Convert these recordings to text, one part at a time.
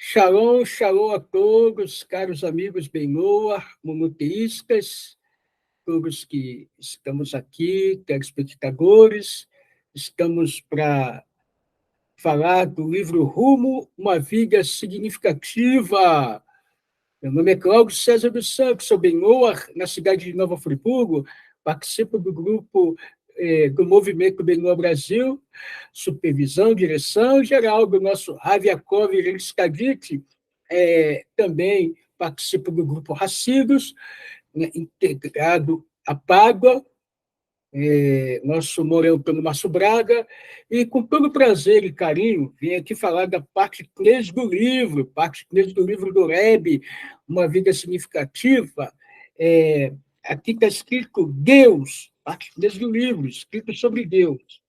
Shalom, shalom a todos, caros amigos Benoa, monoteístas, todos que estamos aqui, telespectadores, estamos para falar do livro Rumo, uma vida significativa. Meu nome é Cláudio César dos Santos, sou Benoa, na cidade de Nova Friburgo, participo do grupo do Movimento Benoa Brasil, supervisão, direção geral do nosso Rav Yaakov Skadit, também participo do grupo Racidos, né, integrado à Pádua, nosso Morel Antônio Márcio Braga, e com todo prazer e carinho, vim aqui falar da parte 3 do livro, parte 3 do livro do Rebbe, Uma Vida Significativa. Aqui está escrito Deus, parte 3 do livro, escrito sobre Deus.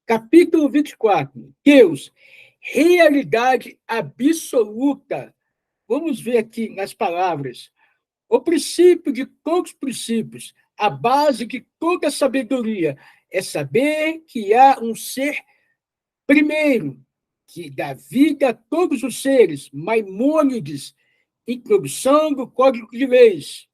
Capítulo 24, Deus, realidade absoluta. Vamos ver aqui nas palavras. O princípio de todos os princípios, a base de toda sabedoria, é saber que há um ser primeiro, que dá vida a todos os seres, Maimônides, introdução do Código de Leis.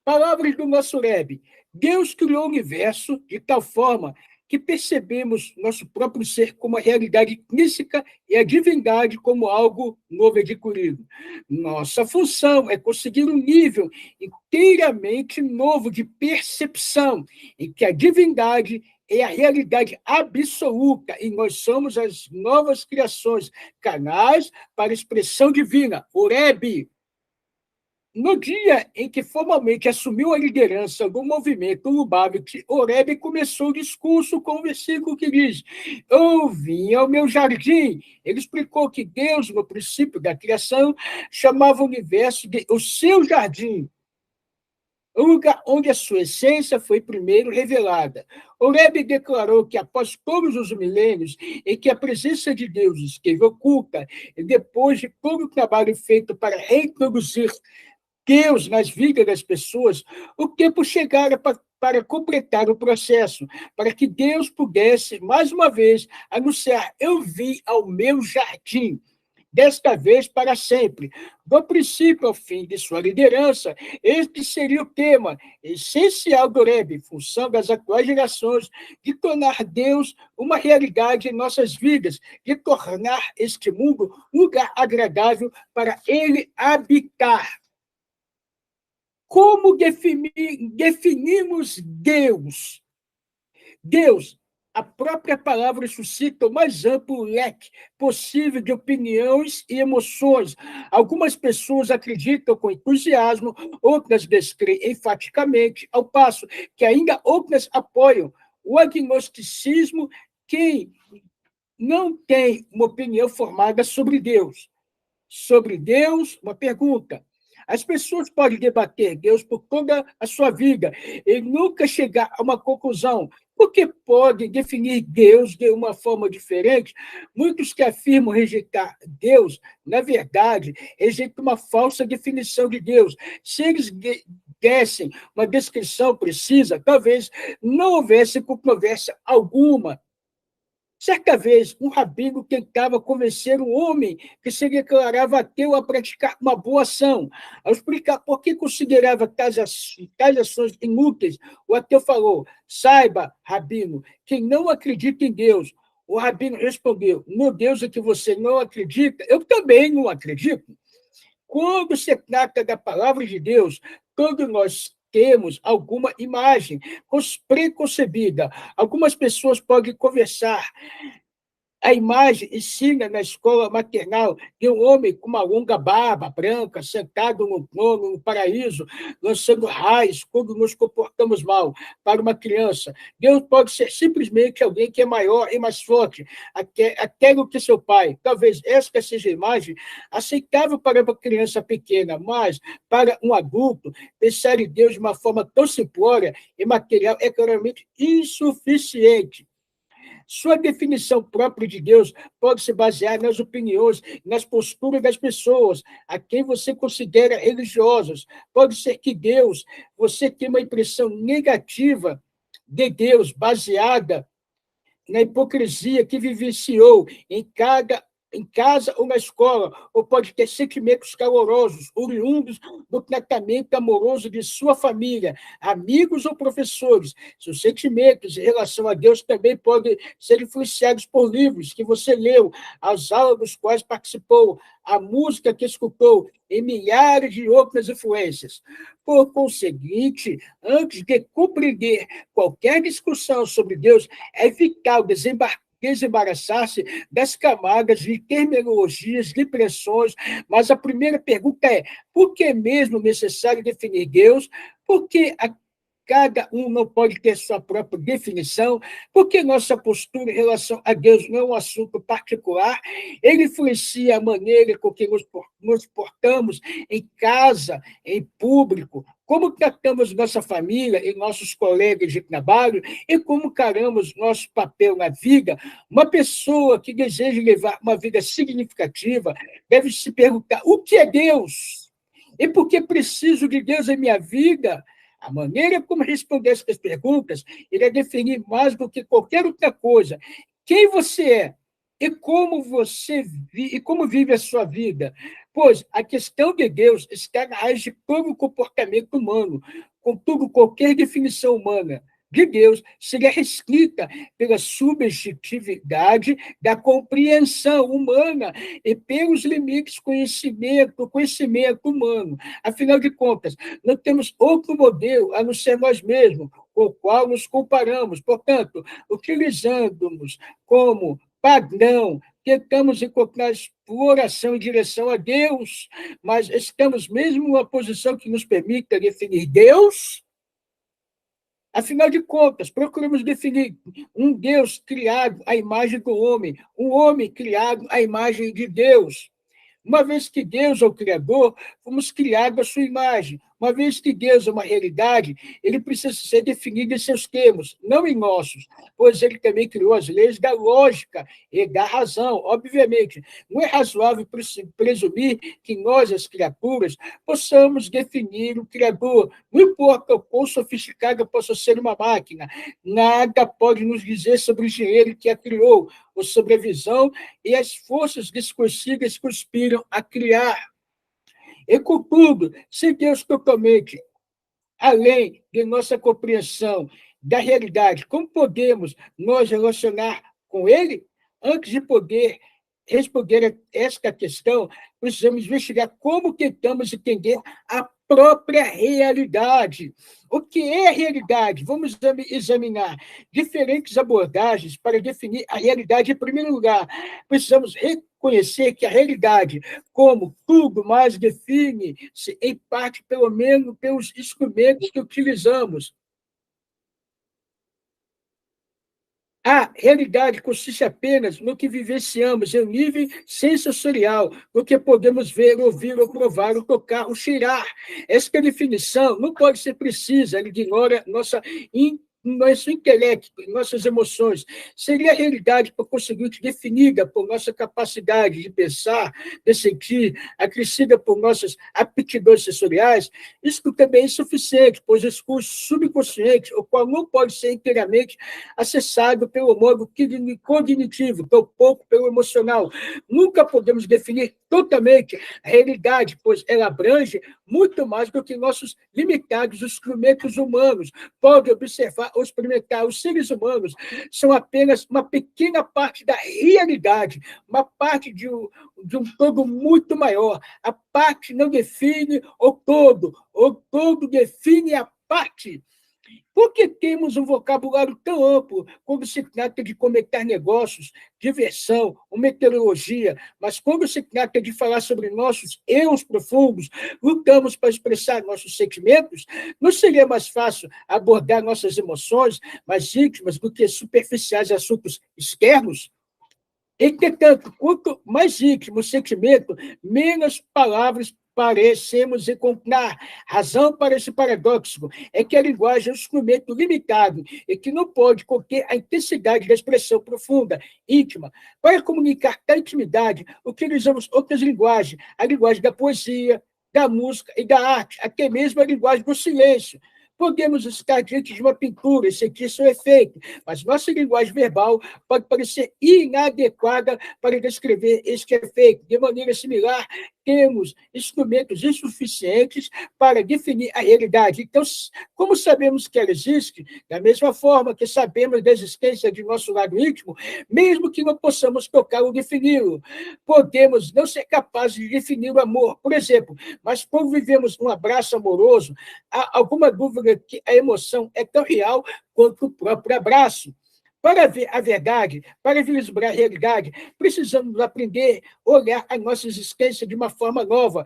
Palavras do nosso Rebbe. Deus criou o universo de tal forma que percebemos nosso próprio ser como a realidade intrínseca e a divindade como algo novo adquirido. Nossa função é conseguir um nível inteiramente novo de percepção, em que a divindade é a realidade absoluta e nós somos as novas criações, canais para a expressão divina, o Rebbe. No dia em que formalmente assumiu a liderança do movimento Lubavitch, o Rebbe começou o discurso com o versículo que diz: eu vim ao meu jardim. Ele explicou que Deus, no princípio da criação, chamava o universo de o seu jardim, o lugar onde a sua essência foi primeiro revelada. O Rebbe declarou que após todos os milênios em que a presença de Deus esteve oculta, e depois de todo o trabalho feito para reintroduzir Deus nas vidas das pessoas, o tempo chegara para completar o processo, para que Deus pudesse, mais uma vez, anunciar: eu vim ao meu jardim, desta vez para sempre. Do princípio ao fim de sua liderança, este seria o tema essencial do Rebbe, função das atuais gerações, de tornar Deus uma realidade em nossas vidas, de tornar este mundo um lugar agradável para ele habitar. Como definimos Deus? Deus, a própria palavra suscita o mais amplo leque possível de opiniões e emoções. Algumas pessoas acreditam com entusiasmo, outras descreem enfaticamente, ao passo que ainda outras apoiam o agnosticismo, quem não tem uma opinião formada sobre Deus. Sobre Deus, uma pergunta. As pessoas podem debater Deus por toda a sua vida e nunca chegar a uma conclusão, porque podem definir Deus de uma forma diferente. Muitos que afirmam rejeitar Deus, na verdade, rejeitam uma falsa definição de Deus. Se eles dessem uma descrição precisa, talvez não houvesse controvérsia alguma. Certa vez, um rabino tentava convencer um homem que se declarava ateu a praticar uma boa ação. Ao explicar por que considerava tais ações inúteis, o ateu falou: saiba, rabino, quem não acredita em Deus. O rabino respondeu: no Deus em que você não acredita, eu também não acredito. Quando se trata da palavra de Deus, todos nós temos alguma imagem preconcebida. Algumas pessoas podem conversar. A imagem ensina na escola maternal de um homem com uma longa barba branca, sentado no trono, no paraíso, lançando raios quando nos comportamos mal. Para uma criança, Deus pode ser simplesmente alguém que é maior e mais forte, até do que seu pai. Talvez esta seja a imagem aceitável para uma criança pequena, mas para um adulto, pensar em Deus de uma forma tão simplória e material é claramente insuficiente. Sua definição própria de Deus pode se basear nas opiniões, nas posturas das pessoas, a quem você considera religiosos. Pode ser que Deus, você tenha uma impressão negativa de Deus, baseada na hipocrisia que vivenciou em cada em casa ou na escola, ou pode ter sentimentos calorosos, oriundos do tratamento amoroso de sua família, amigos ou professores. Seus sentimentos em relação a Deus também podem ser influenciados por livros que você leu, as aulas dos quais participou, a música que escutou e milhares de outras influências. Por conseguinte, antes de compreender qualquer discussão sobre Deus, é vital desembaraçar-se das camadas de terminologias, de pressões, mas a primeira pergunta é: por que mesmo necessário definir Deus? Por que cada um não pode ter sua própria definição? Porque nossa postura em relação a Deus não é um assunto particular, ele influencia a maneira com que nos portamos em casa, em público, como tratamos nossa família e nossos colegas de trabalho e como encaramos nosso papel na vida. Uma pessoa que deseja levar uma vida significativa deve se perguntar: o que é Deus? E por que preciso de Deus em minha vida? A maneira como responder essas perguntas irá definir mais do que qualquer outra coisa quem você é e como vive a sua vida. Pois a questão de Deus está na raiz de todo o comportamento humano. Contudo, qualquer definição humana de Deus seria restrita pela subjetividade da compreensão humana e pelos limites do conhecimento humano. Afinal de contas, não temos outro modelo a não ser nós mesmos, com o qual nos comparamos. Portanto, utilizando-nos como padrão, tentamos encontrar exploração em direção a Deus, mas estamos mesmo numa posição que nos permita definir Deus? Afinal de contas, procuramos definir um Deus criado à imagem do homem, um homem criado à imagem de Deus. Uma vez que Deus é o Criador, fomos criados à sua imagem. Uma vez que Deus é uma realidade, ele precisa ser definido em seus termos, não em nossos, pois ele também criou as leis da lógica e da razão. Obviamente, não é razoável presumir que nós, as criaturas, possamos definir o Criador. Não importa o quão sofisticada possa ser uma máquina, nada pode nos dizer sobre o engenheiro que a criou, ou sobre a visão e as forças desconhecidas que conspiram a criar. E, contudo, se Deus totalmente além de nossa compreensão da realidade, como podemos nos relacionar com Ele? Antes de poder responder a esta questão, precisamos investigar como tentamos entender a própria realidade. O que é a realidade? Vamos examinar diferentes abordagens para definir a realidade. Em primeiro lugar, precisamos reconhecer que a realidade, como tudo mais, define-se, em parte, pelo menos, pelos instrumentos que utilizamos. A realidade consiste apenas no que vivenciamos em um nível sensorial, no que podemos ver, ouvir, ou provar, ou tocar, ou cheirar. Esta definição não pode ser precisa, ela ignora nosso intelecto, nossas emoções. Seria a realidade por conseguinte definida por nossa capacidade de pensar, de sentir, acrescida por nossas aptidões sensoriais. Isso também é insuficiente, pois esse curso subconsciente, o qual não pode ser inteiramente acessado pelo modo cognitivo, tampouco pelo emocional. Nunca podemos definir totalmente a realidade, pois ela abrange muito mais do que nossos limitados instrumentos humanos. Pode observar ou experimentar. Os seres humanos são apenas uma pequena parte da realidade, uma parte de um todo muito maior. A parte não define o todo define a parte. Por que temos um vocabulário tão amplo quando se trata de comentar negócios, diversão, ou meteorologia, mas quando se trata de falar sobre nossos erros profundos, lutamos para expressar nossos sentimentos? Não seria mais fácil abordar nossas emoções mais íntimas do que superficiais assuntos externos? Entretanto, quanto mais íntimo o sentimento, menos palavras parecemos encontrar. Razão para esse paradoxo é que a linguagem é um instrumento limitado e que não pode conter a intensidade da expressão profunda, íntima. Para comunicar tal intimidade, utilizamos outras linguagens, a linguagem da poesia, da música e da arte, até mesmo a linguagem do silêncio. Podemos estar diante de uma pintura e sentir seu efeito, mas nossa linguagem verbal pode parecer inadequada para descrever este efeito. De maneira similar, temos instrumentos insuficientes para definir a realidade. Então, como sabemos que ela existe, da mesma forma que sabemos da existência de nosso lado íntimo, mesmo que não possamos tocar ou defini-lo, podemos não ser capazes de definir o amor, por exemplo, mas quando vivemos um abraço amoroso, há alguma dúvida que a emoção é tão real quanto o próprio abraço. Para ver a verdade, para vislumbrar a realidade, precisamos aprender a olhar a nossa existência de uma forma nova,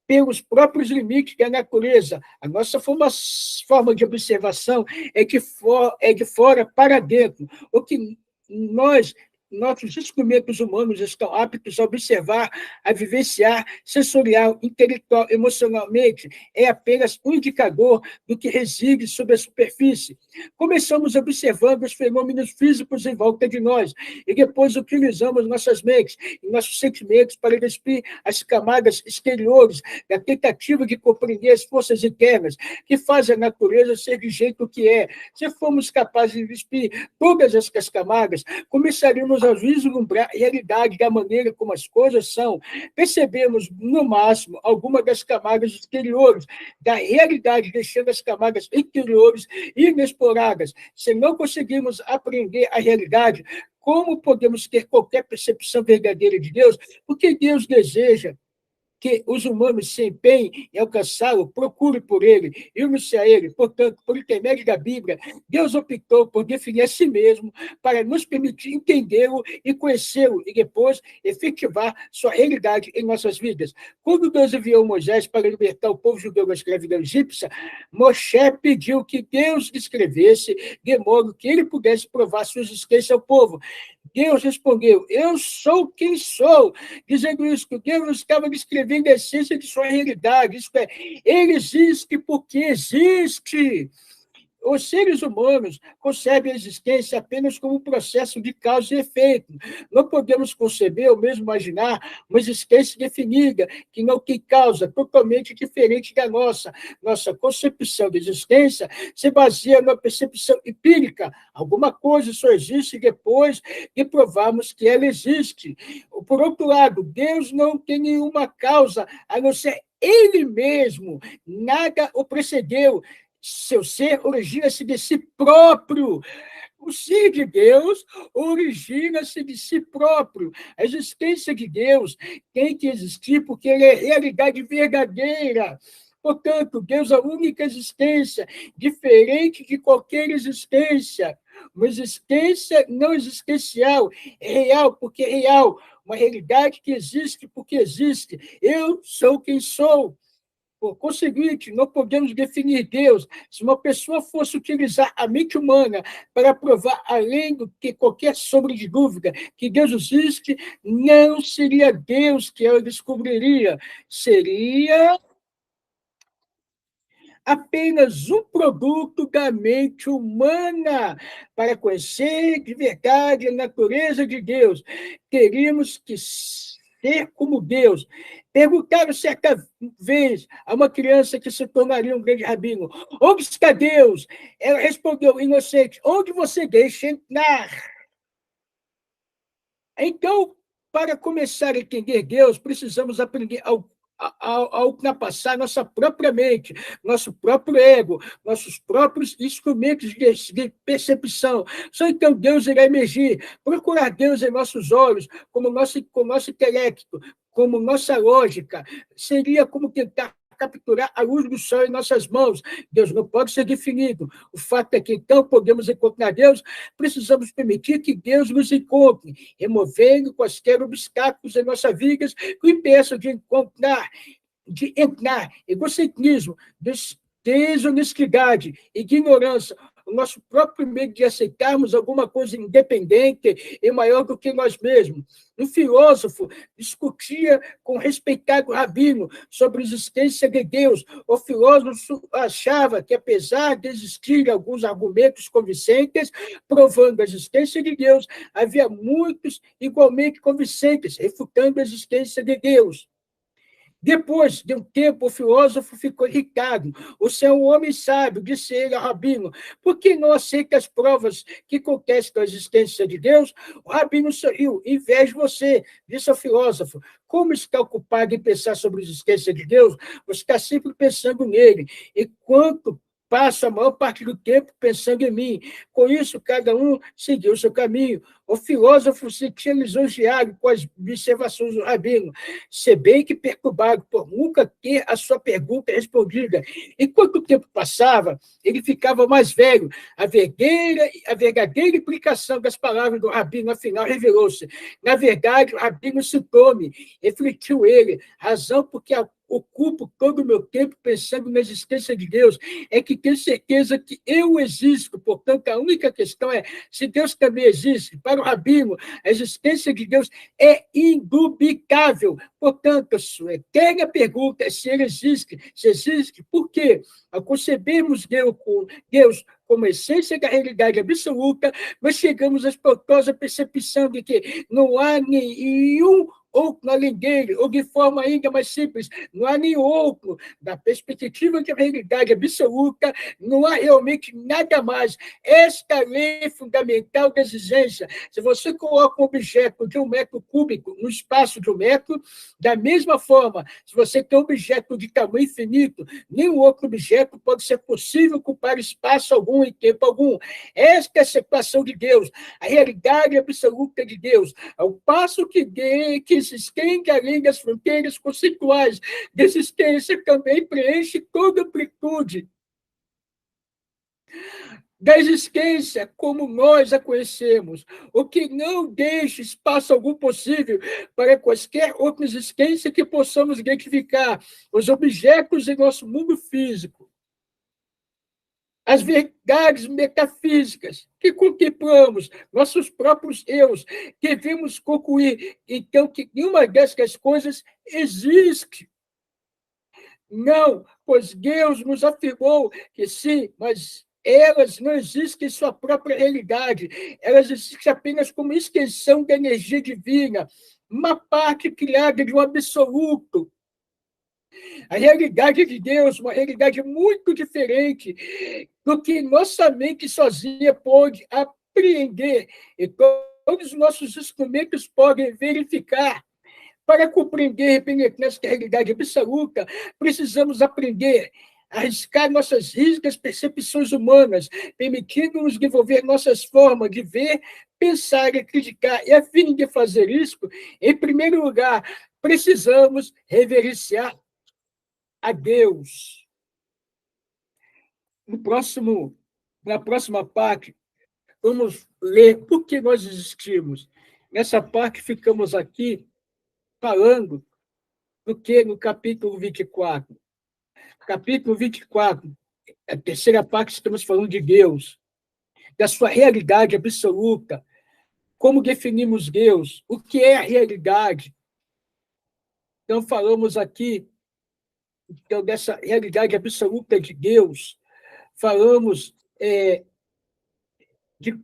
pelos próprios limites da natureza. A nossa forma de observação é de fora para dentro. O que nossos instrumentos humanos estão aptos a observar, a vivenciar, sensorial, intelectual, emocionalmente, é apenas um indicador do que reside sob a superfície. Começamos observando os fenômenos físicos em volta de nós e depois utilizamos nossas mentes e nossos sentimentos para despir as camadas exteriores da tentativa de compreender as forças internas que fazem a natureza ser do jeito que é. Se formos capazes de despir todas essas camadas, começaríamos a vislumbrar a realidade da maneira como as coisas são. Percebemos, no máximo, algumas das camadas exteriores da realidade, deixando as camadas interiores inexploradas. Se não conseguirmos aprender a realidade, como podemos ter qualquer percepção verdadeira de Deus? Porque Deus deseja que os humanos se empenhem em alcançá-lo, procure por ele, une-se a ele. Portanto, por intermédio da Bíblia, Deus optou por definir a si mesmo para nos permitir entendê-lo e conhecê-lo e depois efetivar sua realidade em nossas vidas. Quando Deus enviou Moisés para libertar o povo judeu da escravidão egípcia, Moshe pediu que Deus escrevesse de modo que ele pudesse provar sua existência ao povo. Deus respondeu, eu sou quem sou, dizendo isso, que Deus estava descrevendo a essência de sua realidade, isto é, ele existe porque existe. Os seres humanos concebem a existência apenas como um processo de causa e efeito. Não podemos conceber ou mesmo imaginar uma existência definida, que não tem causa, totalmente diferente da nossa. Nossa concepção de existência se baseia na percepção empírica. Alguma coisa só existe depois de provarmos que ela existe. Por outro lado, Deus não tem nenhuma causa, a não ser ele mesmo. Nada o precedeu. Seu ser origina-se de si próprio. O ser de Deus origina-se de si próprio. A existência de Deus tem que existir porque ele é realidade verdadeira. Portanto, Deus é a única existência, diferente de qualquer existência. Uma existência não existencial, é real porque é real. Uma realidade que existe porque existe. Eu sou quem sou. Por conseguinte, não podemos definir Deus. Se uma pessoa fosse utilizar a mente humana para provar, além do que qualquer sombra de dúvida, que Deus existe, não seria Deus que ela descobriria, seria apenas um produto da mente humana. Para conhecer de verdade a natureza de Deus, teríamos que ser como Deus. Perguntaram certa vez a uma criança que se tornaria um grande rabino, onde está Deus? Ela respondeu, inocente, onde você deixa entrar? Então, para começar a entender Deus, precisamos aprender a ultrapassar nossa própria mente, nosso próprio ego, nossos próprios instrumentos de percepção. Só então Deus irá emergir. Procurar Deus em nossos olhos, com nosso intelecto, como nossa lógica, seria como tentar capturar a luz do sol em nossas mãos. Deus não pode ser definido. O fato é que, então, podemos encontrar Deus, precisamos permitir que Deus nos encontre, removendo quaisquer obstáculos em nossa vida que impeçam de entrar egocentrismo, desonestidade, ignorância, o nosso próprio medo de aceitarmos alguma coisa independente e maior do que nós mesmos. Um filósofo discutia com o respeitado rabino sobre a existência de Deus. O filósofo achava que, apesar de existirem alguns argumentos convincentes provando a existência de Deus, havia muitos igualmente convincentes refutando a existência de Deus. Depois de um tempo, o filósofo ficou irritado. Você é um homem sábio, disse ele ao rabino. Por que não aceita as provas que contestam a existência de Deus? O rabino sorriu. Invejo você, disse ao filósofo. Como está ocupado em pensar sobre a existência de Deus, você está sempre pensando nele. Enquanto passa a maior parte do tempo pensando em mim. Com isso, cada um seguiu o seu caminho. O filósofo se sentia lisonjeado com as observações do rabino, se bem que perturbado por nunca ter a sua pergunta respondida. Enquanto o tempo passava, ele ficava mais velho. A verdadeira implicação das palavras do rabino, afinal, revelou-se. Na verdade, o rabino citou-me, refletiu ele, razão porque ocupo todo o meu tempo pensando na existência de Deus, é que tenho certeza que eu existo. Portanto, a única questão é se Deus também existe. Para o rabino, a existência de Deus é indubitável. Portanto, a sua eterna pergunta é se ele existe. Se existe, por quê? Ao concebermos Deus como essência da realidade absoluta, nós chegamos à espantosa percepção de que não há nenhum outro além dele, ou de forma ainda mais simples, não há nenhum outro. Da perspectiva da realidade absoluta, não há realmente nada mais. Esta lei fundamental da existência. Se você coloca um objeto de 1 metro cúbico no espaço de 1 metro, da mesma forma, se você tem um objeto de tamanho infinito, nenhum outro objeto pode ser possível ocupar espaço algum em tempo algum. Esta é a situação de Deus, a realidade absoluta de Deus, ao passo que se estende além das fronteiras conceituais da existência, também preenche toda a amplitude da existência como nós a conhecemos, o que não deixa espaço algum possível para quaisquer outra existência que possamos identificar. Os objetos em nosso mundo físico, as verdades metafísicas que contemplamos, nossos próprios eus, devemos concluir, então, que nenhuma dessas coisas existe. Não, pois Deus nos afirmou que sim, mas elas não existem em sua própria realidade. Elas existem apenas como extensão da energia divina, uma parte criada de um absoluto. A realidade de Deus, uma realidade muito diferente do que nossa mente sozinha pode apreender. E todos os nossos instrumentos podem verificar. Para compreender e penetrar essa realidade absoluta, precisamos aprender a arriscar nossas rígidas percepções humanas, permitindo-nos desenvolver nossas formas de ver, pensar e acreditar. E a fim de fazer isso, em primeiro lugar, precisamos reverenciar a Deus. Na próxima parte, vamos ler por que nós existimos. Nessa parte, ficamos aqui falando do que no capítulo 24. Capítulo 24, a terceira parte, estamos falando de Deus, da sua realidade absoluta, como definimos Deus, o que é a realidade. Então, falamos aqui então, dessa realidade absoluta de Deus, falamos de,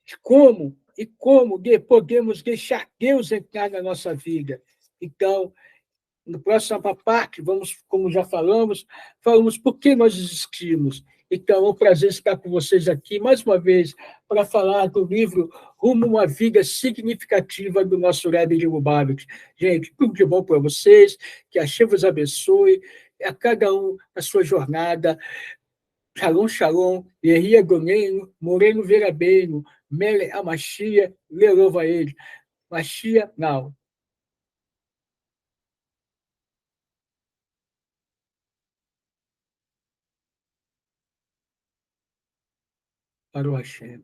de como podemos deixar Deus entrar na nossa vida. Então, no próximo parte, vamos, como já falamos por que nós existimos. Então, é um prazer estar com vocês aqui, mais uma vez, para falar do livro Rumo a uma Vida Significativa, do nosso Rebbe de Lubavitch. Gente, tudo de bom para vocês, que a Hashem vos abençoe, a cada um a sua jornada. Shalom, shalom, Yeri Agoneino, Moreno Verabeino, Mele Amashia, Lerova ele. Machia, não. Para o Hashem.